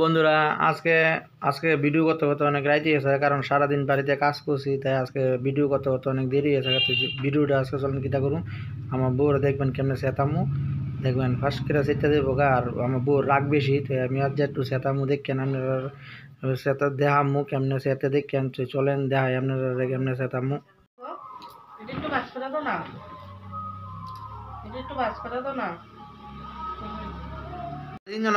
বন্ধুরা, আজকে আজকে ভিডিও করতে করতে অনেক রাইতে গেছে, কারণ সারাদিন বাড়িতে কাজ করছি, তাই আজকে ভিডিও করতে করতে অনেক দেরি গেছে। ভিডিওটা আজকে চলেন কীটা করুন, আমার বউরা দেখবেন কেমনে চেতামু, দেখবেন ফার্স্ট করে চেতে দেবো গা। আর আমার বউর রাগ বেশি, তাই আমি আজ একটু চেতামু দেখেন আপনারা, চেতা দেখামু কেমনে চেতে দেখেন। চলেন দেখাই আপনারা কেমনে চেতামু। একটু বাস করে দাও না, একটু বাস করে দাও না। তিনজন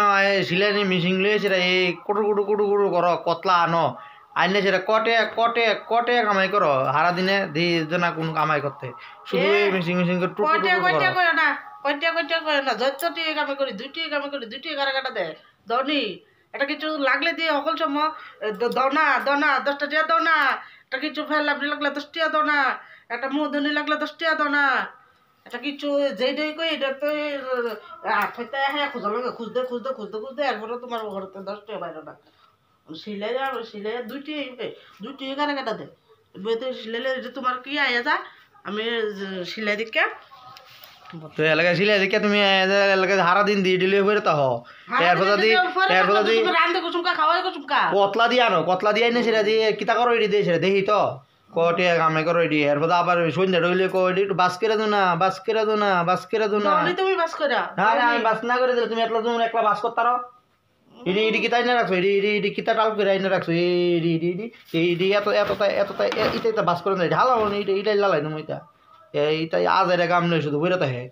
সিলাইনি মিশিং লইছে এই কুটু কুটু কুটু কুটু করো কতলা আনো আইনে সেটা কটে কটে কটে কামাই করো হারা দিনে দিয়ে না কোন কামাই করতে শুধু এই মিশিং মিশিং করে টুকু টুকু করো না কয়টা করে না যতটি কামে করি দুইটি কাটা দে দনি এটা কিছু লাগলে দিয়ে সকল সময় দনা দনা 10টা টাকা দাও না, এটা কিছু ফেল লাগলে 10 টাকা দাও না, একটা মধুনি লাগলে 10 টাকা দাও না, এটা কিছু যেই দই কই এটা তো হইতে হ্যাঁ খোঁজা লাগে খুঁজতে এরপরে তোমার ঘরতে 10 টাকা বাইরে না সিলাই দুইটি কাটা দে সিলাইলে তোমার কি আয়া যা আমি সিলাই দিকে তো এলাকায় সিলাই দেখে তুমি এলাকায় হারা দিন দিয়ে দিলে করে তো রান্ধে কুসুমকা খাওয়াই কুসুমকা কতলা দিয়ে আনো কতলা দিয়ে আইনে সেটা দিয়ে কিতা করো এটি দিয়ে সেটা দেখি তো কটে কামাই করো এটি এরপর আবার সন্ধ্যা রইলে কটি একটু বাস করে দো না বাস করে দো না বাস করে দো না তুমি বাস করে আমি বাস না করে দিলে তুমি একলা বাস করতারো ইডি ইডি কিতা আইনে রাখছো ইডি ইডি ইডি কিতা টাল করে আইনে রাখছো ইডি ইডি ইডি ইডি এত এতটা এতটা ইটা বাস করে না ঢালাও ইটা ইটাই লালাই তুমি ইটা এইটাই আজ এর কাম নয় শুধু বইরে তো হে